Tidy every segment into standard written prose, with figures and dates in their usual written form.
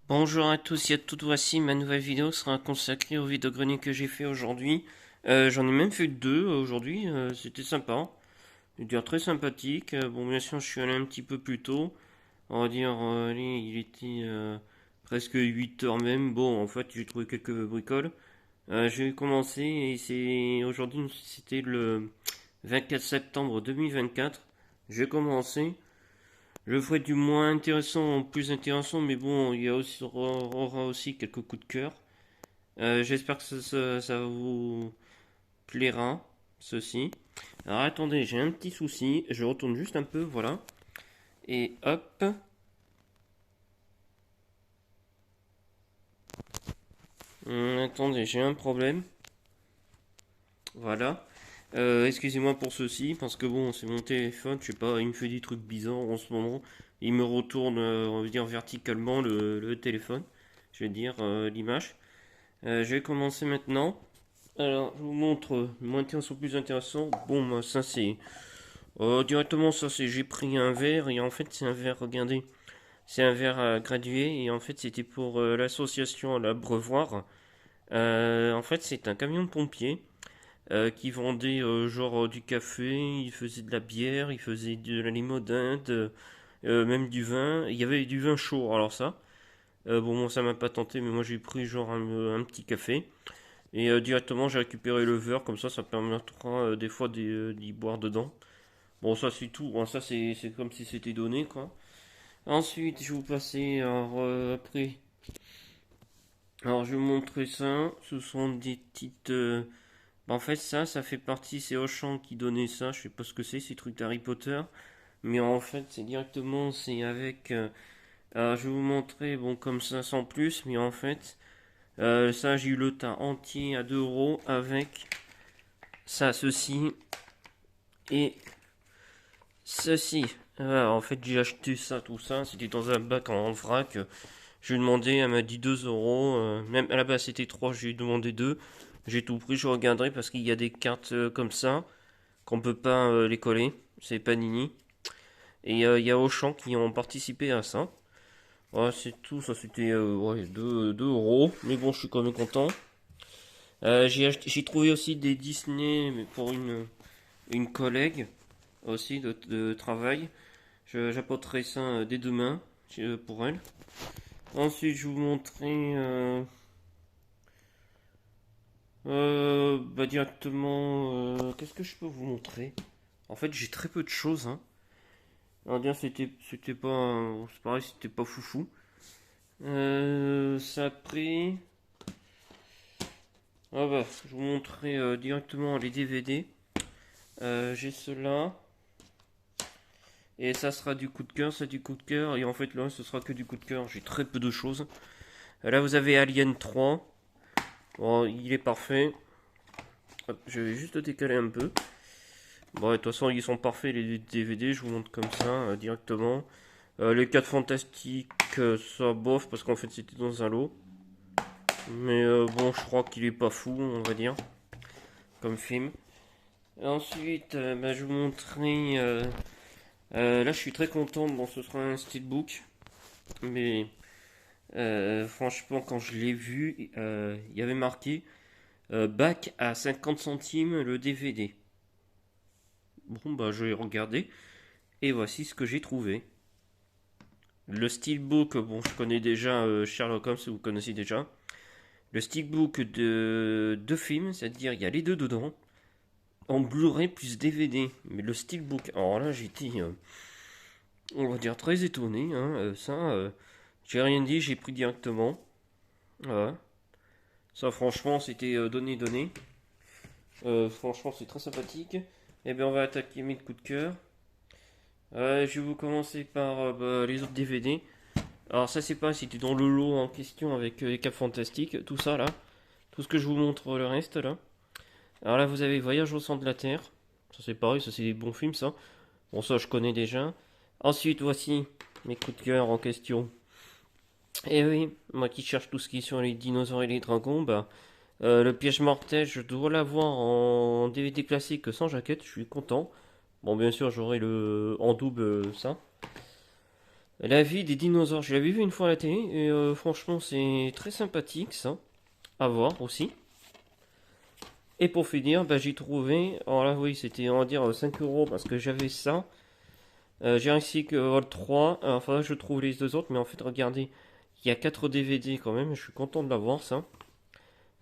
Bonjour à tous et à toutes, voici ma nouvelle vidéo sera consacrée au vide-grenier que j'ai fait aujourd'hui. J'en ai même fait deux aujourd'hui, c'était sympa, je veux dire très sympathique. Bon, bien sûr, je suis allé un petit peu plus tôt, on va dire, allez, il était presque 8 heures même. Bon, en fait, j'ai trouvé quelques bricoles. J'ai commencé et c'est aujourd'hui, c'était le 24 septembre 2024. J'ai commencé. Je ferai du moins intéressant au plus intéressant, mais bon, il y a aussi, aura aussi quelques coups de cœur. J'espère que ça vous plaira, ceci. Alors attendez, j'ai un petit souci. Je retourne juste un peu, voilà. Et hop. Attendez, j'ai un problème. Voilà. Excusez-moi pour ceci, parce que bon, c'est mon téléphone, je sais pas, il me fait des trucs bizarres en ce moment. Il me retourne, on va dire, verticalement le téléphone. Je vais dire l'image. Je vais commencer maintenant. Alors, je vous montre moins intéressant, plus intéressant. Bon, bah, ça c'est directement ça c'est j'ai pris un verre et en fait c'est un verre, regardez, c'est un verre gradué et en fait c'était pour l'association l'Abreuvoir. En fait c'est un camion de pompiers qui vendait genre du café, il faisait de la bière, il faisait de la limonade, même du vin. Il y avait du vin chaud. Alors ça, bon moi ça m'a pas tenté, mais moi j'ai pris genre un petit café. Et directement, j'ai récupéré le verre, comme ça permettra des fois d'y boire dedans. Bon, ça c'est tout, hein, ça c'est comme si c'était donné, quoi. Ensuite, je vais vous passer, après. Alors, je vais vous montrer ça. Ce sont des petites. En fait, ça fait partie, c'est Auchan qui donnait ça. Je sais pas ce que c'est, ces trucs d'Harry Potter. Mais en fait, c'est directement, c'est avec. Alors, je vais vous montrer, bon, comme ça sans plus, mais en fait, ça, j'ai eu le tas entier à 2 € avec ça, ceci et ceci. Voilà, en fait, j'ai acheté ça, tout ça. C'était dans un bac en vrac. Je lui ai demandé, elle m'a dit 2 €. Même à la base, c'était 3, j'ai demandé 2. J'ai tout pris, je regarderai parce qu'il y a des cartes comme ça qu'on peut pas les coller. C'est Panini. Et il y a Auchan qui ont participé à ça. Voilà, c'est tout. Ça, c'était ouais, 2 €. Mais bon, je suis quand même content. J'ai trouvé aussi des Disney mais pour une collègue aussi de travail. J'apporterai ça dès demain pour elle. Ensuite, je vous montrerai bah, directement. Qu'est-ce que je peux vous montrer? En fait, j'ai très peu de choses. Hein. Alors, dire, c'était pas. C'est pareil, c'était pas foufou. Ça a pris. Ah bah, je vous montrerai directement les DVD. J'ai cela. Et ça sera du coup de cœur, ça du coup de cœur. Et en fait, là, ce sera que du coup de cœur. J'ai très peu de choses. Là, vous avez Alien 3. Bon, il est parfait. Hop, je vais juste le décaler un peu. Bon, de toute façon, ils sont parfaits les DVD. Je vous montre comme ça directement. Les 4 fantastiques, ça bof parce qu'en fait, c'était dans un lot. Mais bon, je crois qu'il est pas fou, on va dire, comme film. Ensuite, bah, je vous montrerai. Là, je suis très content. Bon, ce sera un steelbook. Mais franchement, quand je l'ai vu, il y avait marqué bac à 50 centimes le DVD. Bon, bah, je vais regarder. Et voici ce que j'ai trouvé. Le steelbook, bon, je connais déjà Sherlock Holmes, vous connaissez déjà. Le steelbook de films, c'est-à-dire il y a les deux dedans, en Blu-ray plus DVD. Mais le steelbook, alors là, j'étais, on va dire, très étonné. Hein, ça, j'ai rien dit, j'ai pris directement. Voilà. Ça, franchement, c'était donné. Franchement, c'est très sympathique. Et bien, on va attaquer mes coups de cœur. Je vais vous commencer par bah, les autres DVD. Alors ça c'est pas si c'était dans le lot en question avec les caps fantastiques, tout ça là. Tout ce que je vous montre le reste là. Alors là vous avez Voyage au centre de la Terre. Ça c'est pareil, ça c'est des bons films ça. Bon ça je connais déjà. Ensuite voici mes coups de cœur en question. Et oui, moi qui cherche tout ce qui est sur les dinosaures et les dragons, bah le piège mortel je dois l'avoir en DVD classique sans jaquette, je suis content. Bon bien sûr j'aurai le en double ça. La vie des dinosaures, je l'avais vu une fois à la télé et franchement c'est très sympathique ça, à voir aussi. Et pour finir, bah, j'ai trouvé, alors là oui c'était on va dire 5 euros parce que j'avais ça. J'ai réussi que le 3, enfin je trouve les deux autres, mais en fait regardez, il y a 4 DVD quand même, je suis content de l'avoir ça.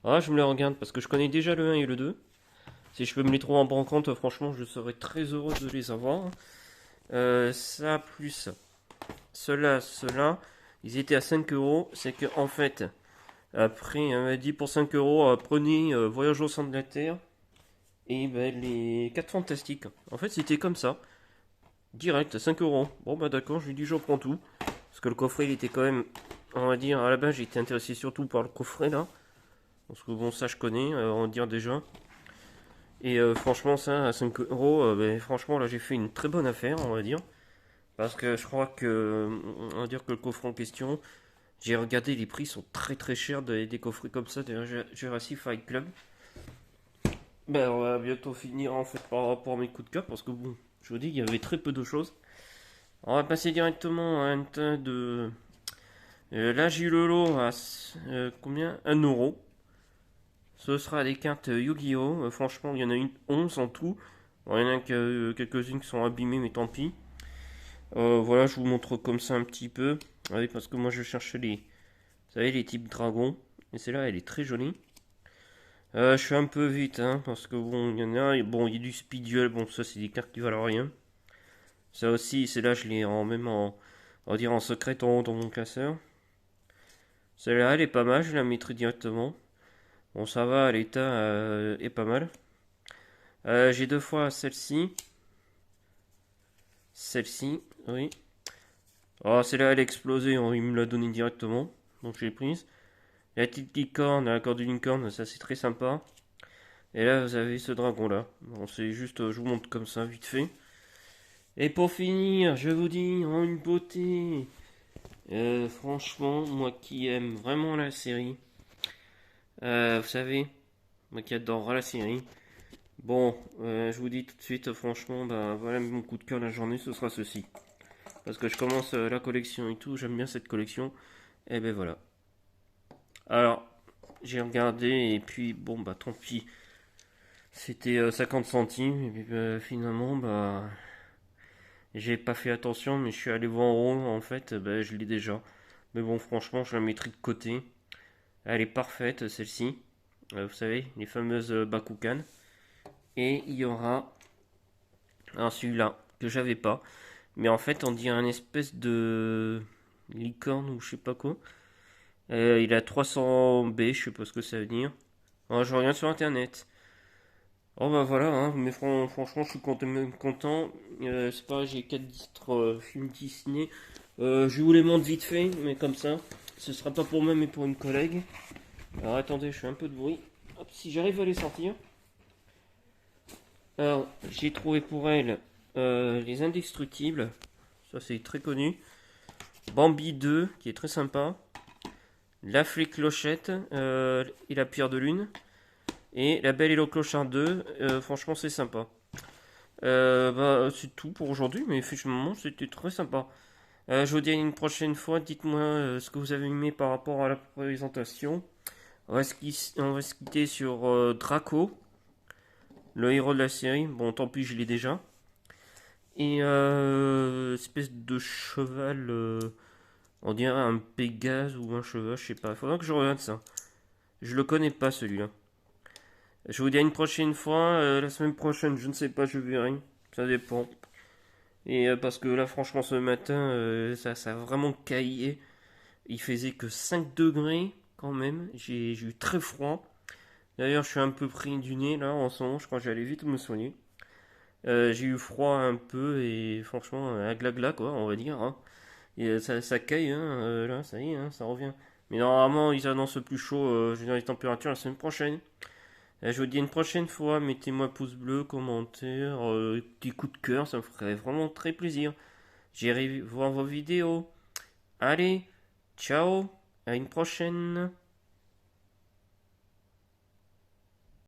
Ah je me les regarde parce que je connais déjà le un et le 2. Si je peux me les trouver en brocante, franchement je serais très heureux de les avoir. Ça plus ceux-là, ils étaient à 5 euros. C'est que en fait, après, on m'a dit pour 5 euros, prenez Voyage au centre de la Terre et ben, les 4 fantastiques. En fait, c'était comme ça, direct, à 5 euros. Bon, bah d'accord, je lui dis, je prends tout. Parce que le coffret, il était quand même, on va dire, à la base, j'étais intéressé surtout par le coffret là. Parce que bon, ça je connais, on va dire déjà. Et franchement, ça, à 5 euros, ben, franchement, là, j'ai fait une très bonne affaire, on va dire. Parce que je crois que, on va dire que le coffret en question, j'ai regardé, les prix sont très très chers des coffrets comme ça de Jurassic Fight Club. Ben, on va bientôt finir en fait par rapport à mes coups de cœur parce que bon, je vous dis, il y avait très peu de choses. On va passer directement à un tas de. Là, j'ai eu le lot à combien 1 euro. Ce sera des cartes Yu-Gi-Oh! Franchement, il y en a une 11 en tout. Bon, il y en a quelques-unes qui sont abîmées, mais tant pis. Voilà, je vous montre comme ça un petit peu. Oui, parce que moi je cherche les. Vous savez, les types dragons. Et celle-là, elle est très jolie. Je fais un peu vite, hein, parce que bon, il y en a. Bon, il y a du Speeduel, bon, ça c'est des cartes qui valent rien. Ça aussi, celle-là, je l'ai même en. On va dire en secret dans mon classeur. Celle-là, elle est pas mal, je la mettrai directement. Bon, ça va, l'état est pas mal. J'ai deux fois celle-ci. Celle-ci, oui. Oh, celle-là, elle a explosé, il me l'a donnée directement. Donc, je l'ai prise. La petite licorne, la corde d'une licorne, ça c'est très sympa. Et là, vous avez ce dragon-là. Bon, c'est juste, je vous montre comme ça, vite fait. Et pour finir, je vous dis, en une beauté. Franchement, moi qui aime vraiment la série, vous savez, moi qui adore la série. Bon, je vous dis tout de suite, franchement, bah voilà mon coup de cœur de la journée, ce sera ceci. Parce que je commence la collection et tout, j'aime bien cette collection. Et ben voilà. Alors, j'ai regardé et puis bon bah tant pis. C'était 50 centimes et puis finalement bah j'ai pas fait attention mais je suis allé voir en haut en fait bah, je l'ai déjà. Mais bon franchement je la mettrai de côté. Elle est parfaite celle-ci. Vous savez les fameuses Bakugan. Et il y aura un celui-là que j'avais pas. Mais en fait on dirait un espèce de licorne ou je sais pas quoi. Il a 300 B, je sais pas ce que ça veut dire. Ah, je regarde sur internet. Oh bah voilà, hein, mais franchement, je suis content. C'est pareil, j'ai 4 titres films Disney. Je vous les montre vite fait, mais comme ça, ce sera pas pour moi, mais pour une collègue. Alors attendez, je fais un peu de bruit. Hop, si j'arrive à les sortir. Alors, j'ai trouvé pour elle Les Indestructibles. Ça, c'est très connu. Bambi 2, qui est très sympa. La Fée Clochette et la Pierre de Lune. Et La Belle et le Clochard 2, franchement, c'est sympa. Bah, c'est tout pour aujourd'hui, mais effectivement, c'était très sympa. Je vous dis à une prochaine fois. Dites-moi ce que vous avez aimé par rapport à la présentation. On va se quitter sur Draco, le héros de la série. Bon, tant pis, je l'ai déjà. Et espèce de cheval, on dirait un Pégase ou un cheval, je sais pas. Il faudra que je regarde ça. Je le connais pas celui-là. Je vous dis à une prochaine fois. La semaine prochaine, je ne sais pas, je verrai. Ça dépend. Et parce que là, franchement, ce matin, ça a vraiment caillé. Il faisait que 5 degrés quand même. J'ai eu très froid. D'ailleurs, je suis un peu pris du nez là en ce moment. Je crois que j'allais vite me soigner. J'ai eu froid un peu et franchement, un glagla quoi, on va dire, hein. Et ça caille, hein, là, ça y est, hein, ça revient. Mais normalement, ils annoncent plus chaud, je veux dire, les températures la semaine prochaine. Je vous dis une prochaine fois, mettez-moi pouce bleu, commentaire, petit coup de cœur, ça me ferait vraiment très plaisir. J'irai voir vos vidéos. Allez, ciao, à une prochaine.